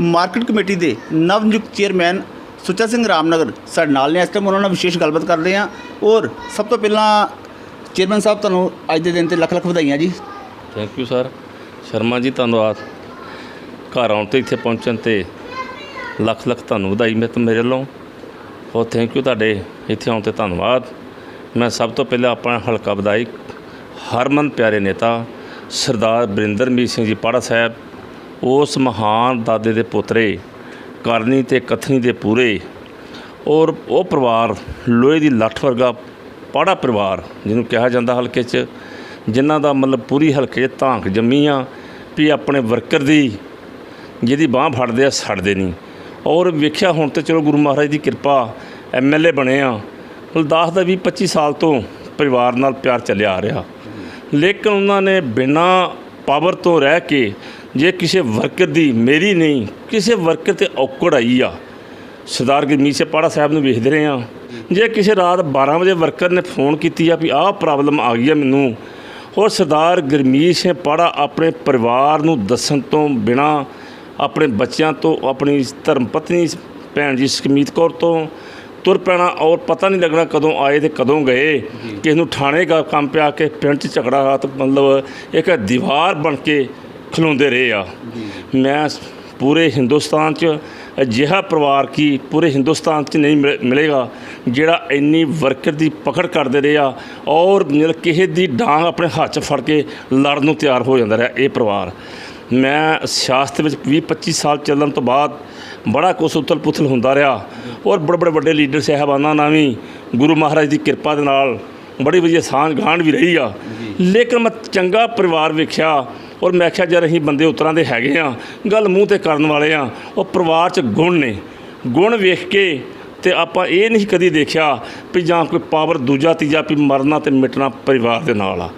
Market committee ਦੇ ਨਵ ਨਿਯੁਕਤ ਚੇਅਰਮੈਨ ਸੁੱਚਾ ਸਿੰਘ ਰਾਮਨਗਰ ਸਾਡੇ ਨਾਲ ਨੇ। ਇਸ ਟਾਈਮ ਉਹਨਾਂ ਨਾਲ ਵਿਸ਼ੇਸ਼ ਗੱਲਬਾਤ ਕਰਦੇ ਹਾਂ। ਔਰ ਸਭ ਤੋਂ ਪਹਿਲਾਂ ਚੇਅਰਮੈਨ ਸਾਹਿਬ, ਤੁਹਾਨੂੰ ਅੱਜ ਦੇ ਦਿਨ ਤੇ ਲੱਖ ਲੱਖ ਵਧਾਈਆਂ ਜੀ। Thank you sir Sharma ji, ਧੰਨਵਾਦ। ਘਰ ਆਉਣ 'ਤੇ ਇੱਥੇ ਪਹੁੰਚਣ 'ਤੇ ਲੱਖ ਲੱਖ ਤੁਹਾਨੂੰ ਵਧਾਈ ਮੇਰੇ ਵੱਲੋਂ। ਔਰ ਥੈਂਕ ਯੂ ਤੁਹਾਡੇ ਇੱਥੇ ਆਉਣ 'ਤੇ ਧੰਨਵਾਦ। ਮੈਂ ਸਭ ਤੋਂ ਪਹਿਲਾਂ ਆਪਣਾ ਹਲਕਾ ਵਿਧਾਇਕ ਹਰਮਨ ਪਿਆਰੇ ਨੇਤਾ ਸਰਦਾਰ ਬਰਿੰਦਰਮੀਤ ਸਿੰਘ ਜੀ ਪਾੜਾ ਸਾਹਿਬ, ਉਸ ਮਹਾਨ ਦਾਦੇ ਦੇ ਪੁੱਤਰੇ ਕਰਨੀ ਤੇ ਕਥਨੀ ਦੇ ਪੂਰੇ, ਔਰ ਉਹ ਪਰਿਵਾਰ ਲੋਹੇ ਦੀ ਲੱਠ ਵਰਗਾ ਪਾੜਾ ਪਰਿਵਾਰ ਜਿਹਨੂੰ ਕਿਹਾ ਜਾਂਦਾ ਹਲਕੇ 'ਚ, ਜਿਨ੍ਹਾਂ ਦਾ ਮਤਲਬ ਪੂਰੀ ਹਲਕੇ 'ਚ ਧਾਂਕ ਜੰਮੀ ਆ ਵੀ ਆਪਣੇ ਵਰਕਰ ਦੀ ਜਿਹਦੀ ਬਾਂਹ ਫੜਦੇ ਆ ਛੱਡਦੇ ਨਹੀਂ। ਔਰ ਵੇਖਿਆ ਹੁਣ ਤਾਂ ਚਲੋ ਗੁਰੂ ਮਹਾਰਾਜ ਦੀ ਕਿਰਪਾ MLA ਬਣੇ ਆ, ਗੁਰਦਾਸ ਦਾ 20-25 ਸਾਲ ਤੋਂ ਪਰਿਵਾਰ ਨਾਲ ਪਿਆਰ ਚੱਲਿਆ ਆ ਰਿਹਾ। ਲੇਕਿਨ ਉਹਨਾਂ ਨੇ ਬਿਨਾਂ ਪਾਵਰ ਤੋਂ ਰਹਿ ਕੇ ਜੇ ਕਿਸੇ ਵਰਕਰ ਦੀ, ਮੇਰੀ ਨਹੀਂ ਕਿਸੇ ਵਰਕਰ 'ਤੇ ਔਕੜ ਆਈ ਆ, ਸਰਦਾਰ ਗੁਰਮੀਤ ਸਿੰਘ ਪਾੜਾ ਸਾਹਿਬ ਨੂੰ ਵੇਖਦੇ ਰਹੇ ਹਾਂ। ਜੇ ਕਿਸੇ ਰਾਤ 12 ਵਜੇ ਵਰਕਰ ਨੇ ਫੋਨ ਕੀਤੀ ਆ ਵੀ ਆਹ ਪ੍ਰੋਬਲਮ ਆ ਗਈ ਆ ਮੈਨੂੰ, ਔਰ ਸਰਦਾਰ ਗੁਰਮੀਤ ਸਿੰਘ ਪਾੜਾ ਆਪਣੇ ਪਰਿਵਾਰ ਨੂੰ ਦੱਸਣ ਤੋਂ ਬਿਨਾਂ, ਆਪਣੇ ਬੱਚਿਆਂ ਤੋਂ, ਆਪਣੀ ਧਰਮ ਪਤਨੀ ਭੈਣ ਜੀ ਸੁਖਮੀਤ ਕੌਰ ਤੋਂ ਤੁਰ ਪੈਣਾ, ਔਰ ਪਤਾ ਨਹੀਂ ਲੱਗਣਾ ਕਦੋਂ ਆਏ ਤੇ ਕਦੋਂ ਗਏ। ਕਿਸੇ ਨੂੰ ਥਾਣੇ ਦਾ ਕੰਮ ਪਿਆ ਕੇ ਪਿੰਡ 'ਚ ਝਗੜਾ ਹੋਇਆ ਤਾਂ ਮਤਲਬ ਇੱਕ ਦੀਵਾਰ ਬਣ ਕੇ ਖਲੋਂਦੇ ਰਹੇ ਆ। ਮੈਂ ਪੂਰੇ ਹਿੰਦੁਸਤਾਨ 'ਚ ਅਜਿਹਾ ਪਰਿਵਾਰ ਕੀ ਪੂਰੇ ਹਿੰਦੁਸਤਾਨ 'ਚ ਨਹੀਂ ਮਿਲੇਗਾ ਜਿਹੜਾ ਇੰਨੀ ਵਰਕਰ ਦੀ ਪਕੜ ਕਰਦੇ ਰਹੇ ਆ, ਔਰ ਕਿਸੇ ਦੀ ਡਾਂਗ ਆਪਣੇ ਹੱਥ 'ਚ ਫੜ ਕੇ ਲੜਨ ਨੂੰ ਤਿਆਰ ਹੋ ਜਾਂਦਾ ਰਿਹਾ ਇਹ ਪਰਿਵਾਰ। ਮੈਂ ਸਿਆਸਤ ਵਿੱਚ 20-25 ਸਾਲ ਚੱਲਣ ਤੋਂ ਬਾਅਦ ਬੜਾ ਕੁਛ ਉਥਲ ਪੁਥਲ ਹੁੰਦਾ ਰਿਹਾ, ਔਰ ਬੜੇ ਵੱਡੇ ਲੀਡਰ ਸਾਹਿਬਾਨਾਂ ਨਾਲ ਵੀ ਗੁਰੂ ਮਹਾਰਾਜ ਦੀ ਕਿਰਪਾ ਦੇ ਨਾਲ ਬੜੀ ਵਧੀਆ ਸਾਂਝ ਗਾਂਢ ਵੀ ਰਹੀ ਆ। ਲੇਕਿਨ ਮੈਂ ਚੰਗਾ ਪਰਿਵਾਰ ਵੇਖਿਆ, ਔਰ ਮੈਂ ਆਖਿਆ ਜਦ ਅਸੀਂ ਬੰਦੇ ਉਤਰਾਂ ਦੇ ਹੈਗੇ ਆ, ਗੱਲ ਮੂੰਹ 'ਤੇ ਕਰਨ ਵਾਲੇ ਆ। ਉਹ ਪਰਿਵਾਰ 'ਚ ਗੁਣ ਨੇ, ਗੁਣ ਵੇਖ ਕੇ ਤੇ ਆਪਾਂ ਇਹ ਨਹੀਂ ਕਦੀ ਦੇਖਿਆ ਵੀ ਜਾਂ ਕੋਈ ਪਾਵਰ ਦੂਜਾ ਤੀਜਾ ਵੀ ਮਰਨਾ ਤੇ ਮਿਟਣਾ ਪਰਿਵਾਰ ਦੇ ਨਾਲ ਆ।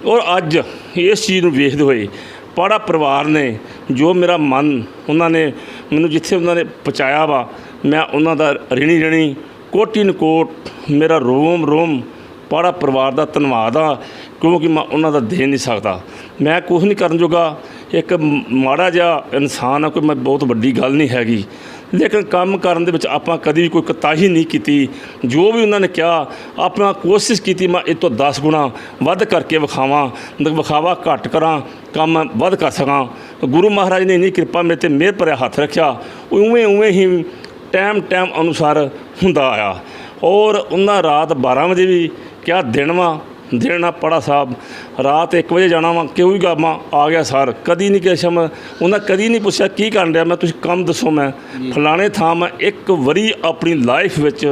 ਔਰ ਅੱਜ ਇਸ ਚੀਜ਼ ਨੂੰ ਵੇਖਦੇ ਹੋਏ ਪਾੜਾ ਪਰਿਵਾਰ ਨੇ ਜੋ ਮੇਰਾ ਮਨ, ਉਹਨਾਂ ਨੇ ਮੈਨੂੰ ਜਿੱਥੇ ਉਹਨਾਂ ਨੇ ਪਹੁੰਚਾਇਆ ਵਾ, ਮੈਂ ਉਹਨਾਂ ਦਾ ਰਿਣੀ ਕੋਟੀ ਨਕੋਟ ਮੇਰਾ ਰੋਮ ਪਾੜਾ ਪਰਿਵਾਰ ਦਾ ਧੰਨਵਾਦ ਆ, ਕਿਉਂਕਿ ਮੈਂ ਉਹਨਾਂ ਦਾ ਦੇ ਨਹੀਂ ਸਕਦਾ। ਮੈਂ ਕੁਛ ਨਹੀਂ ਕਰਨ ਜੋਗਾ, ਇੱਕ ਮਾੜਾ ਜਿਹਾ ਇਨਸਾਨ ਆ, ਕੋਈ ਮੈਂ ਬਹੁਤ ਵੱਡੀ ਗੱਲ ਨਹੀਂ ਹੈਗੀ। ਲੇਕਿਨ ਕੰਮ ਕਰਨ ਦੇ ਵਿੱਚ ਆਪਾਂ ਕਦੀ ਵੀ ਕੋਈ ਕੋਤਾਹੀ ਨਹੀਂ ਕੀਤੀ। ਜੋ ਵੀ ਉਹਨਾਂ ਨੇ ਕਿਹਾ ਆਪਣਾ ਕੋਸ਼ਿਸ਼ ਕੀਤੀ ਮੈਂ ਇਹ ਤੋਂ 10 ਗੁਣਾ ਵੱਧ ਕਰਕੇ ਵਿਖਾਵਾ ਘੱਟ ਕਰਾਂ, ਕੰਮ ਵੱਧ ਕਰ ਸਕਾਂ। ਗੁਰੂ ਮਹਾਰਾਜ ਨੇ ਇੰਨੀ ਕਿਰਪਾ ਮੇਰੇ 'ਤੇ ਮਿਹਰ ਭਰਿਆ ਹੱਥ ਰੱਖਿਆ, ਉਵੇਂ ਹੀ ਟਾਈਮ ਹੁੰਦਾ ਆਇਆ। ਔਰ ਉਹਨਾਂ ਰਾਤ 12 ਵਜੇ ਵੀ ਕਿਹਾ ਦਿਨ ਆ ਪਾੜਾ ਸਾਹਿਬ, ਰਾਤ 1 ਵਜੇ ਜਾਣਾ ਵਾ, ਕਿਉਂ ਹੀ ਗਾਮਾ ਆ ਗਿਆ ਸਰ, ਕਦੀ ਨਹੀਂ ਕਿਹਾ ਮੈਂ, ਉਹਨਾਂ ਕਦੀ ਨਹੀਂ ਪੁੱਛਿਆ ਕੀ ਕਰਨ ਰਿਹਾ ਮੈਂ, ਤੁਸੀਂ ਕੰਮ ਦੱਸੋ। ਮੈਂ ਫਲਾਣੇ ਥਾਂ ਮੈਂ ਇੱਕ ਵਾਰੀ ਆਪਣੀ ਲਾਈਫ ਵਿੱਚ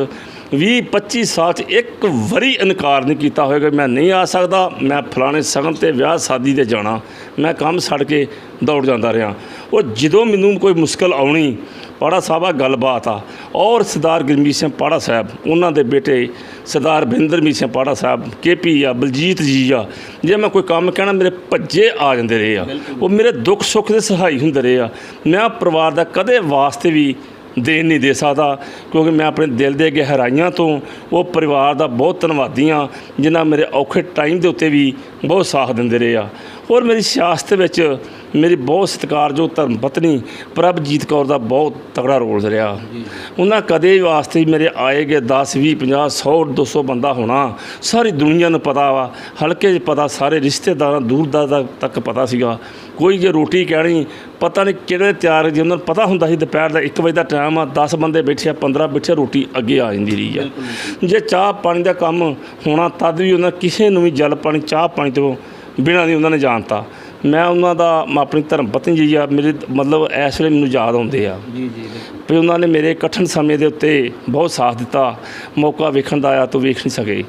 20-25 ਸਾਲ 'ਚ ਇੱਕ ਵਾਰੀ ਇਨਕਾਰ ਨਹੀਂ ਕੀਤਾ ਹੋਵੇਗਾ ਮੈਂ ਨਹੀਂ ਆ ਸਕਦਾ, ਮੈਂ ਫਲਾਣੇ ਸਗਨ 'ਤੇ ਵਿਆਹ ਸ਼ਾਦੀ 'ਤੇ ਜਾਣਾ, ਮੈਂ ਕੰਮ ਛੱਡ ਕੇ ਦੌੜ ਜਾਂਦਾ ਰਿਹਾ। ਉਹ ਜਦੋਂ ਮੈਨੂੰ ਕੋਈ ਮੁਸ਼ਕਿਲ ਆਉਣੀ, ਪਾੜਾ ਸਾਹਿਬ ਆ ਗੱਲਬਾਤ ਆ। ਔਰ ਸਰਦਾਰ ਗੁਰਮੀਤ ਸਿੰਘ ਪਾੜਾ ਸਾਹਿਬ, ਉਹਨਾਂ ਦੇ ਬੇਟੇ ਸਰਦਾਰ ਬਰਿੰਦਰਮੀਤ ਸਿੰਘ ਪਾੜਾ ਸਾਹਿਬ, KP ਆ, ਬਲਜੀਤ ਜੀ ਆ, ਜੇ ਮੈਂ ਕੋਈ ਕੰਮ ਕਹਿਣਾ ਮੇਰੇ ਭੱਜੇ ਆ ਜਾਂਦੇ ਰਹੇ ਆ। ਉਹ ਮੇਰੇ ਦੁੱਖ ਸੁੱਖ ਦੇ ਸਹਾਈ ਹੁੰਦੇ ਰਹੇ ਆ। ਮੈਂ ਪਰਿਵਾਰ ਦਾ ਕਦੇ ਵਾਸਤੇ ਵੀ ਦੇਣ ਨਹੀਂ ਦੇ ਸਕਦਾ, ਕਿਉਂਕਿ ਮੈਂ ਆਪਣੇ ਦਿਲ ਦੇ ਗਹਿਰਾਈਆਂ ਤੋਂ ਉਹ ਪਰਿਵਾਰ ਦਾ ਬਹੁਤ ਧੰਨਵਾਦੀ ਹਾਂ, ਜਿਨ੍ਹਾਂ ਮੇਰੇ ਔਖੇ ਟਾਈਮ ਦੇ ਉੱਤੇ ਵੀ ਬਹੁਤ ਸਾਥ ਦਿੰਦੇ ਰਹੇ ਆ। ਔਰ ਮੇਰੀ ਸਿਆਸਤ ਵਿੱਚ ਮੇਰੀ ਬਹੁਤ ਸਤਿਕਾਰਯੋਗ ਧਰਮ ਪਤਨੀ ਪ੍ਰਭਜੀਤ ਕੌਰ ਦਾ ਬਹੁਤ ਤਗੜਾ ਰੋਲ ਰਿਹਾ। ਉਹਨਾਂ ਕਦੇ ਵਾਸਤੇ ਮੇਰੇ ਆਏ ਗਏ 10, 20, 50, 100, 200 ਬੰਦਾ ਹੋਣਾ ਸਾਰੀ ਦੁਨੀਆ ਨੂੰ ਪਤਾ ਵਾ, ਹਲਕੇ 'ਚ ਪਤਾ, ਸਾਰੇ ਰਿਸ਼ਤੇਦਾਰਾਂ ਦੂਰ ਤੱਕ ਪਤਾ ਸੀਗਾ। ਕੋਈ ਜੇ ਰੋਟੀ ਕਹਿਣੀ ਪਤਾ ਨਹੀਂ ਕਿਹੜੇ ਤਿਆਰ, ਜੇ ਉਹਨਾਂ ਨੂੰ ਪਤਾ ਹੁੰਦਾ ਸੀ ਦੁਪਹਿਰ ਦਾ 1 ਵਜੇ ਦਾ ਟਾਈਮ ਆ, 10 ਬੰਦੇ ਬੈਠੇ ਆ, 15 ਬੈਠੇ, ਰੋਟੀ ਅੱਗੇ ਆ ਜਾਂਦੀ ਰਹੀ ਆ। ਜੇ ਚਾਹ ਪਾਣੀ ਦਾ ਕੰਮ ਹੋਣਾ ਤਦ ਵੀ ਉਹਨਾਂ ਕਿਸੇ ਨੂੰ ਵੀ ਜਲ ਪਾਣੀ ਚਾਹ ਪਾਣੀ ਤੋਂ ਬਿਨਾਂ ਨਹੀਂ ਉਹਨਾਂ ਨੇ ਜਾਣਤਾ। ਮੈਂ ਉਹਨਾਂ ਦਾ ਆਪਣੀ ਧਰਮ ਪਤਨੀ ਜੀ ਆ, ਮੇਰੇ ਮਤਲਬ ਇਸ ਵੇਲੇ ਮੈਨੂੰ ਯਾਦ ਆਉਂਦੇ ਆ ਵੀ ਉਹਨਾਂ ਨੇ ਮੇਰੇ ਕਠਿਨ ਸਮੇਂ ਦੇ ਉੱਤੇ ਬਹੁਤ ਸਾਥ ਦਿੱਤਾ। ਮੌਕਾ ਵੇਖਣ ਦਾ ਆਇਆ ਤਾਂ ਵੇਖ ਨਹੀਂ ਸਕੇ,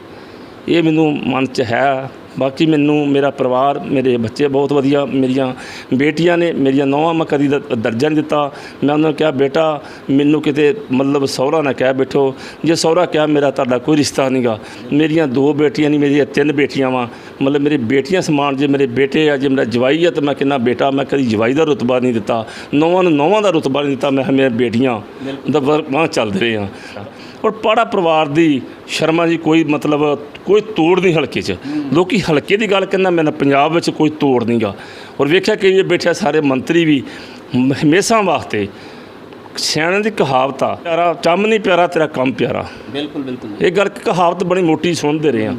ਇਹ ਮੈਨੂੰ ਮਨ 'ਚ ਹੈ। ਬਾਕੀ ਮੈਨੂੰ ਮੇਰਾ ਪਰਿਵਾਰ, ਮੇਰੇ ਬੱਚੇ ਬਹੁਤ ਵਧੀਆ, ਮੇਰੀਆਂ ਬੇਟੀਆਂ ਨੇ, ਮੇਰੀਆਂ ਨੌਵਾਂ ਮੈਂ ਕਦੀ ਦਰਜਾ ਨਹੀਂ ਦਿੱਤਾ। ਮੈਂ ਉਹਨਾਂ ਨੂੰ ਕਿਹਾ ਬੇਟਾ ਮੈਨੂੰ ਕਿਤੇ ਮਤਲਬ ਸਹੁਰਾ ਨਾ ਕਹਿ ਬੈਠੋ, ਜੇ ਸਹੁਰਾ ਕਿਹਾ ਮੇਰਾ ਤੁਹਾਡਾ ਕੋਈ ਰਿਸ਼ਤਾ ਨਹੀਂ ਗਾ। ਮੇਰੀਆਂ 2 ਬੇਟੀਆਂ ਨਹੀਂ, ਮੇਰੀਆਂ 3 ਬੇਟੀਆਂ ਵਾ, ਮਤਲਬ ਮੇਰੀ ਬੇਟੀਆਂ ਸਮਾਨ, ਜੇ ਮੇਰੇ ਬੇਟੇ ਆ, ਜੇ ਮੇਰਾ ਜਵਾਈ ਆ ਤਾਂ ਮੈਂ ਕਿੰਨਾ ਬੇਟਾ, ਮੈਂ ਕਦੀ ਜਵਾਈ ਦਾ ਰੁਤਬਾ ਨਹੀਂ ਦਿੱਤਾ, ਨੌਵਾਂ ਨੂੰ ਨੌਵਾਂ ਦਾ ਰੁਤਬਾ ਨਹੀਂ ਦਿੱਤਾ। ਮੈਂ ਮੇਰੀਆਂ ਬੇਟੀਆਂ ਦਾ ਵਾਂ ਚੱਲਦੇ ਰਹੇ ਹਾਂ। ਔਰ ਪਾੜਾ ਪਰਿਵਾਰ ਦੀ ਸ਼ਰਮਾ ਜੀ ਕੋਈ ਮਤਲਬ ਕੋਈ ਤੋੜ ਨਹੀਂ ਹਲਕੇ 'ਚ। ਲੋਕੀ ਹਲਕੇ ਦੀ ਗੱਲ ਕਹਿੰਦਾ ਮੈਂ ਪੰਜਾਬ ਵਿੱਚ ਕੋਈ ਤੋੜ ਨਹੀਂ ਗਾ। ਔਰ ਵੇਖਿਆ ਕਿ ਇਹ ਬੈਠਿਆ ਸਾਰੇ ਮੰਤਰੀ ਵੀ ਹਮੇਸ਼ਾ ਵਾਸਤੇ ਸਿਆਣਿਆਂ ਦੀ ਕਹਾਵਤ ਆ, ਪਿਆਰਾ ਚੰਮ ਨਹੀਂ ਪਿਆਰਾ ਤੇਰਾ ਕੰਮ ਪਿਆਰਾ। ਬਿਲਕੁਲ ਬਿਲਕੁਲ ਇਹ ਗੱਲ ਕਹਾਵਤ ਬੜੀ ਮੋਟੀ ਸੁਣਦੇ ਰਹੇ ਆ।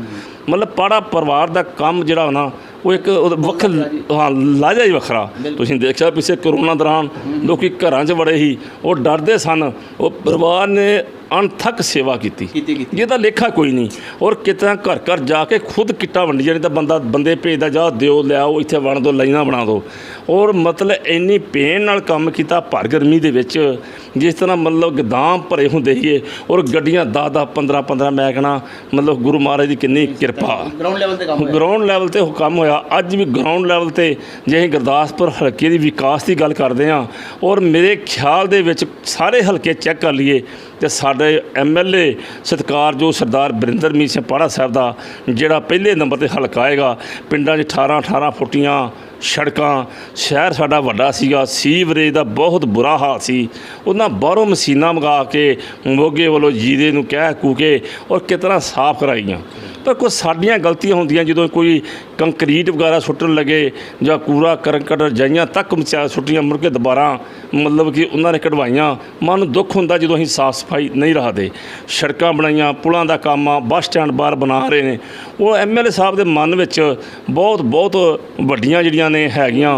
ਮਤਲਬ ਪਾੜਾ ਪਰਿਵਾਰ ਦਾ ਕੰਮ ਜਿਹੜਾ ਨਾ ਉਹ ਇੱਕ ਹਾਂ ਲਾਜਾ ਹੀ ਵੱਖਰਾ। ਤੁਸੀਂ ਦੇਖਿਆ ਪਿੱਛੇ ਕਰੋਨਾ ਦੌਰਾਨ ਲੋਕੀ ਘਰਾਂ 'ਚ ਵੜੇ ਸੀ, ਉਹ ਡਰਦੇ ਸਨ। ਉਹ ਪਰਿਵਾਰ ਨੇ ਅਣਥੱਕ ਸੇਵਾ ਕੀਤੀ ਜਿਹਦਾ ਲੇਖਾ ਕੋਈ ਨਹੀਂ। ਔਰ ਕਿਤੇ ਘਰ ਘਰ ਜਾ ਕੇ ਖੁਦ ਕਿੱਟਾਂ ਵੰਡੀਆਂ, ਨਹੀਂ ਤਾਂ ਬੰਦੇ ਭੇਜਦਾ ਜਾ ਦਿਓ ਲਿਆਓ ਇੱਥੇ ਵੰਡ ਦਿਓ ਲਾਈਨਾਂ ਬਣਾ ਦਿਓ। ਔਰ ਮਤਲਬ ਇੰਨੀ ਪੇਨ ਨਾਲ ਕੰਮ ਕੀਤਾ ਭਰ ਗਰਮੀ ਦੇ ਵਿੱਚ, ਜਿਸ ਤਰ੍ਹਾਂ ਮਤਲਬ ਗੋਦਾਮ ਭਰੇ ਹੁੰਦੇ ਸੀਗੇ। ਔਰ ਗੱਡੀਆਂ 10-10 15-15 ਮੈਂ ਕਹਿਣਾ ਮਤਲਬ ਗੁਰੂ ਮਹਾਰਾਜ ਦੀ ਕਿੰਨੀ ਕਿਰਪਾ। ਗਰਾਊਂਡ ਲੈਵਲ ਤੇ ਕੰਮ ਹੋਇਆ। ਗਰਾਊਂਡ ਲੈਵਲ ਤੇ ਉਹ ਕੰਮ ਹੋਇਆ। ਅੱਜ ਵੀ ਗਰਾਊਂਡ ਲੈਵਲ ਤੇ ਜੇ ਅਸੀਂ ਗੁਰਦਾਸਪੁਰ ਹਲਕੇ ਦੀ ਵਿਕਾਸ ਦੀ ਗੱਲ ਕਰਦੇ ਹਾਂ, ਔਰ ਮੇਰੇ ਖਿਆਲ ਦੇ ਵਿੱਚ ਸਾਰੇ ਹਲਕੇ ਚੈੱਕ ਕਰ ਲਈਏ ਤੇ ਸਾਡੇ MLA ਸਤਿਕਾਰਯੋਗ ਸਰਦਾਰ ਬਰਿੰਦਰਮੀਤ ਸਿੰਘ ਪਾੜਾ ਸਾਹਿਬ ਦਾ ਜਿਹੜਾ ਪਹਿਲੇ ਨੰਬਰ ਤੇ ਹਲਕਾ ਆਏਗਾ। ਪਿੰਡਾਂ 'ਚ 18 ਫੁੱਟੀਆਂ ਸੜਕਾਂ, ਸ਼ਹਿਰ ਸਾਡਾ ਵੱਡਾ ਸੀਗਾ, ਸੀਵਰੇਜ ਦਾ ਬਹੁਤ ਬੁਰਾ ਹਾਲ ਸੀ। ਉਹਨਾਂ ਬਾਹਰੋਂ ਮਸ਼ੀਨਾਂ ਮੰਗਾ ਕੇ ਮੋਗੇ ਵੱਲੋਂ ਜੀਰੇ ਨੂੰ ਕਹਿ ਕੂ ਕੇ ਔਰ ਕਿਤਨਾ ਸਾਫ਼ ਕਰਾਈਆਂ। ਪਰ ਕੁਝ ਸਾਡੀਆਂ ਗਲਤੀਆਂ ਹੁੰਦੀਆਂ, ਜਦੋਂ ਕੋਈ ਕੰਕਰੀਟ ਵਗੈਰਾ ਸੁੱਟਣ ਲੱਗੇ ਜਾਂ ਕੂੜਾ ਕਰਕਟ ਰਜਾਈਆਂ ਤੱਕ ਸੁੱਟੀਆਂ ਮੁੜ ਕੇ ਦੁਬਾਰਾ ਮਤਲਬ ਕਿ ਉਹਨਾਂ ਨੇ ਕਢਵਾਈਆਂ। ਮਨ ਨੂੰ ਦੁੱਖ ਹੁੰਦਾ ਜਦੋਂ ਅਸੀਂ ਸਾਫ਼ ਸਫਾਈ ਨਹੀਂ ਰੱਖਦੇ। ਸੜਕਾਂ ਬਣਾਈਆਂ, ਪੁਲਾਂ ਦਾ ਕੰਮ ਆ, ਬੱਸ ਸਟੈਂਡ ਬਾਹਰ ਬਣਾ ਰਹੇ ਨੇ। ਉਹ MLA ਸਾਹਿਬ ਦੇ ਮਨ ਵਿੱਚ ਬਹੁਤ ਵੱਡੀਆਂ ਜਿਹੜੀਆਂ ਨੇ ਹੈਗੀਆਂ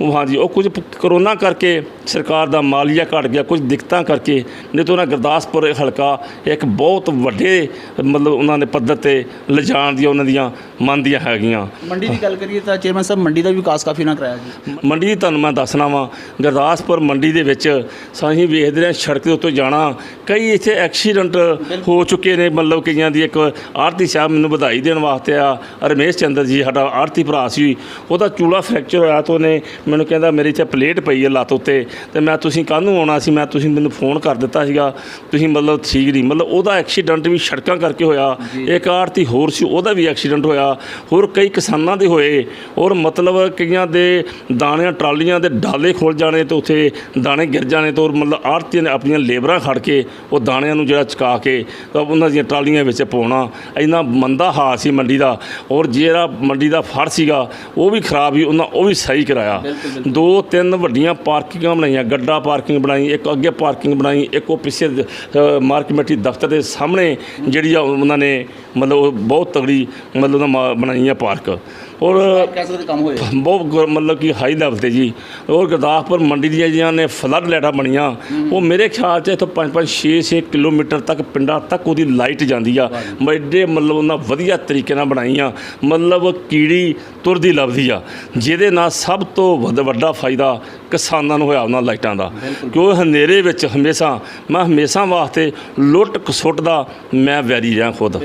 ਉਹ ਹਾਂਜੀ ਉਹ ਕੁਝ ਕਰੋਨਾ ਕਰਕੇ ਸਰਕਾਰ ਦਾ ਮਾਲੀਆ ਘਟ ਗਿਆ, ਕੁਝ ਦਿੱਕਤਾਂ ਕਰਕੇ। ਨਹੀਂ ਤਾਂ ਉਹਨਾਂ ਗੁਰਦਾਸਪੁਰ ਹਲਕਾ ਇੱਕ ਬਹੁਤ ਵੱਡੇ ਮਤਲਬ ਉਹਨਾਂ ਨੇ ਪੱਧਰ 'ਤੇ ਲਿਜਾਣ ਦੀਆਂ ਉਹਨਾਂ ਦੀਆਂ ਮਨ ਦੀਆਂ ਹੈਗੀਆਂ। ਮੰਡੀ ਦੀ ਗੱਲ ਕਰੀਏ ਤਾਂ ਚੇਅਰਮੈਨ ਸਾਹਿਬ ਮੰਡੀ ਦਾ ਵਿਕਾਸ ਕਾਫੀ ਨਾ ਕਰਾਇਆ ਜੀ। ਮੰਡੀ ਦੀ ਤੁਹਾਨੂੰ ਮੈਂ ਦੱਸਣਾ ਵਾ, ਗੁਰਦਾਸਪੁਰ ਮੰਡੀ ਦੇ ਵਿੱਚ ਅਸੀਂ ਵੇਖਦੇ ਰਹੇ ਸੜਕ ਦੇ ਉੱਤੇ ਜਾਣਾ, ਕਈ ਇੱਥੇ ਐਕਸੀਡੈਂਟ ਹੋ ਚੁੱਕੇ ਨੇ। ਮਤਲਬ ਕਈਆਂ ਦੀ ਇੱਕ ਆਰਤੀ ਸਾਹਿਬ ਮੈਨੂੰ ਵਧਾਈ ਦੇਣ ਵਾਸਤੇ ਆ, ਰਮੇਸ਼ ਚੰਦਰ ਜੀ ਸਾਡਾ ਆਰਤੀ ਭਰਾ ਸੀ, ਉਹਦਾ ਚੂਲਾ ਫ੍ਰੈਕਚਰ ਹੋਇਆ ਤਾਂ ਉਹਨੇ ਮੈਨੂੰ ਕਹਿੰਦਾ ਮੇਰੀ ਇੱਥੇ ਪਲੇਟ ਪਈ ਹੈ ਲੱਤ ਉੱਤੇ ਤੇ ਤੁਸੀਂ ਕੱਲ੍ਹ ਨੂੰ ਆਉਣਾ ਸੀ, ਤੁਸੀਂ ਮੈਨੂੰ ਫੋਨ ਕਰ ਦਿੱਤਾ ਸੀਗਾ, ਤੁਸੀਂ ਮਤਲਬ ਠੀਕ ਨਹੀਂ। ਮਤਲਬ ਉਹਦਾ ਐਕਸੀਡੈਂਟ ਵੀ ਸੜਕਾਂ ਕਰਕੇ ਹੋਇਆ। ਇੱਕ ਆਰਤੀ ਹੋਰ ਸੀ, ਉਹਦਾ ਵੀ ਐਕਸੀਡੈਂਟ ਹੋਇਆ। ਹੋਰ ਕਈ ਕਿਸਾਨਾਂ ਦੇ ਹੋਏ। ਔਰ ਮਤਲਬ ਕਈਆਂ ਦੇ ਦਾਣਿਆਂ ਟਰਾਲੀਆਂ ਦੇ ਡਾਲੇ ਖੁੱਲ੍ਹ ਜਾਣੇ ਤੇ ਉੱਥੇ ਦਾਣੇ ਗਿਰ ਜਾਣੇ ਤੋਂ ਮਤਲਬ ਆੜ੍ਹਤੀਆਂ ਨੇ ਆਪਣੀਆਂ ਲੇਬਰਾਂ ਖੜ੍ਹ ਕੇ ਉਹ ਦਾਣਿਆਂ ਨੂੰ ਜਿਹੜਾ ਚੁਕਾ ਕੇ ਉਹਨਾਂ ਦੀਆਂ ਟਰਾਲੀਆਂ ਵਿੱਚ ਪਾਉਣਾ। ਇੰਨਾ ਮੰਦਾ ਹਾਲ ਸੀ ਮੰਡੀ ਦਾ। ਔਰ ਜਿਹੜਾ ਮੰਡੀ ਦਾ ਫੜ ਸੀਗਾ ਉਹ ਵੀ ਖਰਾਬ ਸੀ, ਉਹਨਾਂ ਉਹ ਵੀ ਸਹੀ ਕਰਾਇਆ। 2-3 ਵੱਡੀਆਂ ਪਾਰਕਿੰਗਾਂ ਬਣਾਈਆਂ, ਗੱਡਾ ਪਾਰਕਿੰਗ ਬਣਾਈ, ਇੱਕ ਅੱਗੇ ਪਾਰਕਿੰਗ ਬਣਾਈ, ਇੱਕ ਉਹ ਪਿੱਛੇ ਮਾਰਕੀਟ ਕਮੇਟੀ ਦਫ਼ਤਰ ਦੇ ਸਾਹਮਣੇ ਜਿਹੜੀ ਆ ਉਹਨਾਂ ਨੇ ਮਤਲਬ ਬਹੁਤ ਤਗੜੀ ਮਤਲਬ ਉਹਨਾਂ ਬਣਾਈ ਆ ਪਾਰਕ। ਔਰ ਕੰਮ ਹੋਏ ਬਹੁਤ ਮਤਲਬ ਕਿ ਹਾਈ ਲੈਵਲ 'ਤੇ ਜੀ। ਔਰ ਗੁਰਦਾਸਪੁਰ ਮੰਡੀ ਦੀਆਂ ਜਿਹੜੀਆਂ ਨੇ ਫਲੱਡ ਲਾਈਟਾਂ ਬਣੀਆਂ, ਉਹ ਮੇਰੇ ਖਿਆਲ 'ਚ ਇੱਥੋਂ 5-5 6-6 ਕਿਲੋਮੀਟਰ ਤੱਕ ਪਿੰਡਾਂ ਤੱਕ ਉਹਦੀ ਲਾਈਟ ਜਾਂਦੀ ਆ। ਐਡੇ ਮਤਲਬ ਉਹਨਾਂ ਵਧੀਆ ਤਰੀਕੇ ਨਾਲ ਬਣਾਈਆਂ, ਮਤਲਬ ਕੀੜੀ ਤੁਰਦੀ ਲੱਭਦੀ ਆ, ਜਿਹਦੇ ਨਾਲ ਸਭ ਤੋਂ ਵੱਡਾ ਫਾਇਦਾ ਕਿਸਾਨਾਂ ਨੂੰ ਹੋਇਆ ਉਹਨਾਂ ਲਾਈਟਾਂ ਦਾ। ਕਿਉਂ ਹਨੇਰੇ ਵਿੱਚ ਮੈਂ ਹਮੇਸ਼ਾ ਵਾਸਤੇ ਲੁੱਟ ਖਸੁੱਟ ਦਾ ਮੈਂ ਵੈਰੀ ਰਿਹਾ ਖੁਦ।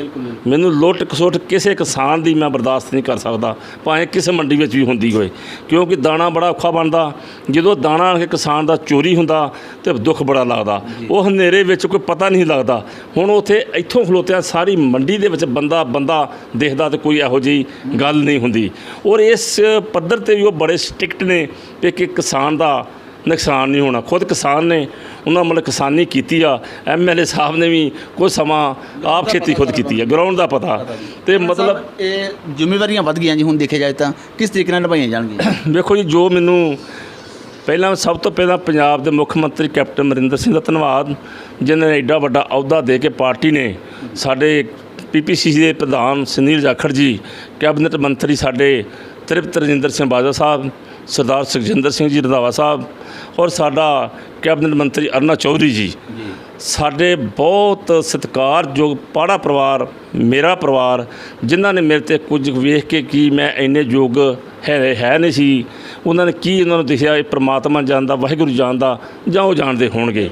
ਮੈਨੂੰ ਲੁੱਟ ਖਸੁੱਟ ਕਿਸੇ ਕਿਸਾਨ ਦੀ ਮੈਂ ਬਰਦਾਸ਼ਤ ਨਹੀਂ ਕਰ ਸਕਦਾ, ਭਾਵੇਂ ਕਿਸੇ ਮੰਡੀ ਵਿੱਚ ਵੀ ਹੁੰਦੀ ਹੋਏ। ਕਿਉਂਕਿ ਦਾਣਾ ਬੜਾ ਔਖਾ ਬਣਦਾ, ਜਦੋਂ ਦਾਣਾ ਕਿਸਾਨ ਦਾ ਚੋਰੀ ਹੁੰਦਾ ਤੇ ਦੁੱਖ ਬੜਾ ਲੱਗਦਾ। ਉਹ ਹਨੇਰੇ ਵਿੱਚ ਕੋਈ ਪਤਾ ਨਹੀਂ ਲੱਗਦਾ। ਹੁਣ ਉੱਥੇ ਇੱਥੋਂ ਖਲੋਤਿਆਂ ਸਾਰੀ ਮੰਡੀ ਦੇ ਵਿੱਚ ਬੰਦਾ ਦੇਖਦਾ ਤੇ ਕੋਈ ਇਹੋ ਜਿਹੀ ਗੱਲ ਨਹੀਂ ਹੁੰਦੀ। ਔਰ ਇਸ ਪੱਧਰ 'ਤੇ ਵੀ ਉਹ ਬੜੇ ਸਟ੍ਰਿਕਟ ਨੇ ਕਿ ਕਿਸਾਨ ਦਾ ਨੁਕਸਾਨ ਨਹੀਂ ਹੋਣਾ। ਖੁਦ ਕਿਸਾਨ ਨੇ, ਉਹਨਾਂ ਮਤਲਬ ਕਿਸਾਨੀ ਕੀਤੀ ਆ। MLA ਸਾਹਿਬ ਨੇ ਵੀ ਕੁਝ ਸਮਾਂ ਆਪ ਖੇਤੀ ਖੁਦ ਕੀਤੀ ਆ, ਗਰਾਊਂਡ ਦਾ ਪਤਾ। ਤੇ ਮਤਲਬ ਇਹ ਜ਼ਿੰਮੇਵਾਰੀਆਂ ਵੱਧ ਗਈਆਂ ਜੀ ਹੁਣ ਦੇਖਿਆ ਜਾਏ ਤਾਂ, ਕਿਸ ਤਰੀਕੇ ਨਾਲ ਨਿਭਾਈਆਂ ਜਾਣਗੀਆਂ? ਵੇਖੋ ਜੀ, ਜੋ ਮੈਨੂੰ ਸਭ ਤੋਂ ਪਹਿਲਾਂ ਪੰਜਾਬ ਦੇ ਮੁੱਖ ਮੰਤਰੀ ਕੈਪਟਨ ਅਮਰਿੰਦਰ ਸਿੰਘ ਦਾ ਧੰਨਵਾਦ, ਜਿਨ੍ਹਾਂ ਨੇ ਐਡਾ ਵੱਡਾ ਅਹੁਦਾ ਦੇ ਕੇ ਪਾਰਟੀ ਨੇ ਸਾਡੇ PPCC ਦੇ ਪ੍ਰਧਾਨ ਸੁਨੀਲ ਜਾਖੜ ਜੀ, ਕੈਬਨਿਟ ਮੰਤਰੀ ਸਾਡੇ ਤ੍ਰਿਪਤ ਰਜਿੰਦਰ ਸਿੰਘ ਬਾਜਵਾ ਸਾਹਿਬ, ਸਰਦਾਰ ਸੁਖਜਿੰਦਰ ਸਿੰਘ ਜੀ ਰੰਧਾਵਾ ਸਾਹਿਬ, ਔਰ ਸਾਡਾ ਕੈਬਨਿਟ ਮੰਤਰੀ ਅਰੁਣਾ ਚੌਧਰੀ ਜੀ, ਸਾਡੇ ਬਹੁਤ ਸਤਿਕਾਰਯੋਗ ਪਾੜਾ ਪਰਿਵਾਰ, ਮੇਰਾ ਪਰਿਵਾਰ, ਜਿਨ੍ਹਾਂ ਨੇ ਮੇਰੇ 'ਤੇ ਕੁਝ ਵੇਖ ਕੇ ਕਿ ਮੈਂ ਇੰਨੇ ਯੋਗ ਹੈ ਨਹੀਂ ਸੀ, ਉਹਨਾਂ ਨੇ ਕੀ ਉਹਨਾਂ ਨੂੰ ਦਿਖਿਆ ਇਹ ਪ੍ਰਮਾਤਮਾ ਜਾਣਦਾ, ਵਾਹਿਗੁਰੂ ਜਾਣਦਾ, ਜਾਂ ਉਹ ਜਾਣਦੇ ਹੋਣਗੇ।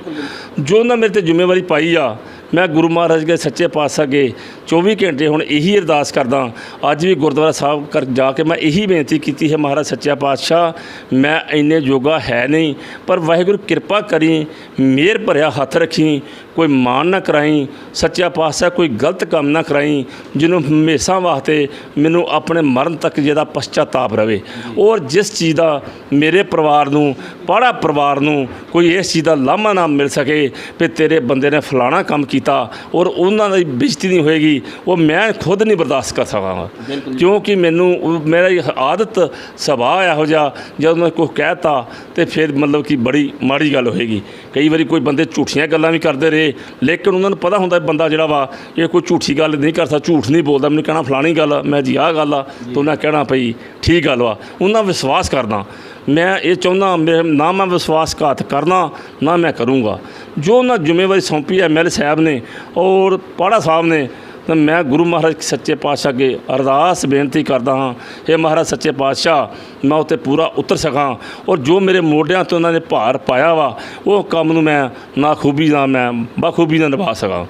ਜੋ ਉਹਨਾਂ ਮੇਰੇ 'ਤੇ ਜ਼ਿੰਮੇਵਾਰੀ ਪਾਈ ਆ, ਮੈਂ ਗੁਰੂ ਮਹਾਰਾਜ ਦੇ ਸੱਚੇ ਪਾਤਸ਼ਾਹ ਅੱਗੇ 24 ਘੰਟੇ ਹੁਣ ਇਹੀ ਅਰਦਾਸ ਕਰਦਾ। ਅੱਜ ਵੀ ਗੁਰਦੁਆਰਾ ਸਾਹਿਬ ਜਾ ਕੇ ਮੈਂ ਇਹੀ ਬੇਨਤੀ ਕੀਤੀ ਹੈ, ਮਹਾਰਾਜ ਸੱਚਾ ਪਾਤਸ਼ਾਹ, ਮੈਂ ਇੰਨੇ ਜੋਗਾ ਹੈ ਨਹੀਂ, ਪਰ ਵਾਹਿਗੁਰੂ ਕਿਰਪਾ ਕਰੀ, ਮਿਹਰ ਭਰਿਆ ਹੱਥ ਰੱਖੀ, ਕੋਈ ਮਾਣ ਨਾ ਕਰਾਈ, ਸੱਚਾ ਪਾਤਸ਼ਾਹ ਕੋਈ ਗਲਤ ਕੰਮ ਨਾ ਕਰਾਈ, ਜਿਹਨੂੰ ਹਮੇਸ਼ਾ ਵਾਸਤੇ ਮੈਨੂੰ ਆਪਣੇ ਮਰਨ ਤੱਕ ਜਿਹਦਾ ਪਛਤਾਤਾਪ ਰਵੇ। ਔਰ ਜਿਸ ਚੀਜ਼ ਦਾ ਮੇਰੇ ਪਰਿਵਾਰ ਨੂੰ, ਪਾੜਾ ਪਰਿਵਾਰ ਨੂੰ ਕੋਈ ਇਸ ਚੀਜ਼ ਦਾ ਲਾਮਾ ਨਾ ਮਿਲ ਸਕੇ ਵੀ ਤੇਰੇ ਬੰਦੇ ਨੇ ਫਲਾਣਾ ਕੰਮ ਕੀਤਾ ਔਰ ਉਹਨਾਂ ਦੀ ਬੇਇੱਜ਼ਤੀ ਨਹੀਂ ਹੋਏਗੀ, ਉਹ ਮੈਂ ਖੁਦ ਨਹੀਂ ਬਰਦਾਸ਼ਤ ਕਰ ਸਕਾਂਗਾ। ਕਿਉਂਕਿ ਮੈਨੂੰ ਮੇਰੀ ਆਦਤ ਸੁਭਾਅ ਇਹੋ ਜਿਹਾ, ਜਦੋਂ ਮੈਂ ਕੁਛ ਕਹਿ ਤਾ ਤੇ ਫਿਰ ਮਤਲਬ ਕਿ ਬੜੀ ਮਾੜੀ ਗੱਲ ਹੋਏਗੀ। ਕਈ ਵਾਰੀ ਕੋਈ ਬੰਦੇ ਝੂਠੀਆਂ ਗੱਲਾਂ ਵੀ ਕਰਦੇ ਰਹੇ, ਲੇਕਿਨ ਉਹਨਾਂ ਨੂੰ ਪਤਾ ਹੁੰਦਾ ਬੰਦਾ ਜਿਹੜਾ ਵਾ ਇਹ ਕੋਈ ਝੂਠੀ ਗੱਲ ਨਹੀਂ ਕਰਦਾ, ਝੂਠ ਨਹੀਂ ਬੋਲਦਾ। ਮੈਨੂੰ ਕਹਿਣਾ ਫਲਾਣੀ ਗੱਲ ਮੈਂ ਜੀ ਆਹ ਗੱਲ ਆ, ਤਾਂ ਉਹਨਾਂ ਕਹਿਣਾ ਭਈ ਠੀਕ ਗੱਲ ਵਾ, ਉਹਨਾਂ ਵਿਸ਼ਵਾਸ ਕਰਦਾ। ਮੈਂ ਇਹ ਚਾਹੁੰਦਾ ਨਾ ਮੈਂ ਵਿਸ਼ਵਾਸਘਾਤ ਕਰਨਾ ਨਾ ਮੈਂ ਕਰੂੰਗਾ। ਜੋ ਉਹਨਾਂ ਜ਼ਿੰਮੇਵਾਰੀ ਸੌਂਪੀ ਹੈ ਐਮਐਲਏ ਸਾਹਿਬ ਨੇ ਔਰ ਪਾੜਾ ਸਾਹਿਬ ਨੇ, ਤਾਂ ਮੈਂ ਗੁਰੂ ਮਹਾਰਾਜ ਸੱਚੇ ਪਾਤਸ਼ਾਹ ਅੱਗੇ ਅਰਦਾਸ ਬੇਨਤੀ ਕਰਦਾ ਹਾਂ, ਇਹ ਮਹਾਰਾਜ ਸੱਚੇ ਪਾਤਸ਼ਾਹ ਮੈਂ ਉੱਤੇ ਪੂਰਾ ਉਤਰ ਸਕਾਂ ਔਰ ਜੋ ਮੇਰੇ ਮੋਢਿਆਂ 'ਤੇ ਉਹਨਾਂ ਨੇ ਭਾਰ ਪਾਇਆ ਵਾ ਉਹ ਕੰਮ ਨੂੰ ਮੈਂ ਨਾਖੂਬੀ ਨਾਲ ਮੈਂ ਬਾਖੂਬੀ ਨਾਲ ਨਿਭਾ ਸਕਾਂ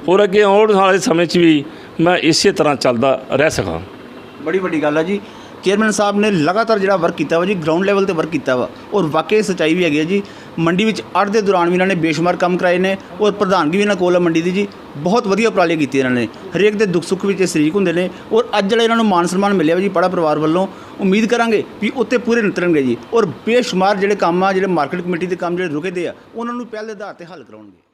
ਔਰ ਅੱਗੇ ਆਉਣ ਵਾਲੇ ਸਮੇਂ 'ਚ ਵੀ ਮੈਂ ਇਸੇ ਤਰ੍ਹਾਂ ਚੱਲਦਾ ਰਹਿ ਸਕਾਂ। ਬੜੀ ਵੱਡੀ ਗੱਲ ਹੈ ਜੀ। ਚੇਅਰਮੈਨ ਸਾਹਿਬ ਨੇ ਲਗਾਤਾਰ ਜਿਹੜਾ ਵਰਕ ਕੀਤਾ ਵਾ ਜੀ, ਗਰਾਊਂਡ ਲੈਵਲ ਤੇ ਵਰਕ ਕੀਤਾ ਵਾ ਔਰ ਵਾਕਈ ਸੱਚਾਈ ਵੀ ਹੈਗੀ ਹੈ ਜੀ। ਮੰਡੀ ਵਿੱਚ ਅੱਡ ਦੇ ਦੌਰਾਨ ਵੀ ਇਹਨਾਂ ਨੇ ਬੇਸ਼ੁਮਾਰ ਕੰਮ ਕਰਾਏ ਨੇ ਔਰ ਪ੍ਰਧਾਨਗੀ ਵੀ ਇਹਨਾਂ ਕੋਲ ਹੈ ਮੰਡੀ ਦੀ ਜੀ। ਬਹੁਤ ਵਧੀਆ ਉਪਰਾਲੇ ਕੀਤੇ ਇਹਨਾਂ ਨੇ, ਹਰੇਕ ਦੇ ਦੁੱਖ ਸੁੱਖ ਵਿੱਚ ਸ਼ਰੀਕ ਹੁੰਦੇ ਨੇ ਔਰ ਅੱਜ ਜਿਹੜਾ ਇਹਨਾਂ ਨੂੰ ਮਾਨ ਸਨਮਾਨ ਮਿਲਿਆ ਵਾ ਜੀ ਪਾੜਾ ਪਰਿਵਾਰ ਵੱਲੋਂ, ਉਮੀਦ ਕਰਾਂਗੇ ਵੀ ਉੱਤੇ ਪੂਰੇ ਨਿਤਰਨਗੇ ਜੀ ਔਰ ਬੇਸ਼ੁਮਾਰ ਜਿਹੜੇ ਕੰਮ ਆ, ਜਿਹੜੇ ਮਾਰਕੀਟ ਕਮੇਟੀ ਦੇ ਕੰਮ ਜਿਹੜੇ ਰੁਕੇ ਦੇ ਆ, ਉਹਨਾਂ ਨੂੰ ਪਹਿਲ ਦੇ ਆਧਾਰ ਤੇ ਹੱਲ ਕਰਾਉਣਗੇ।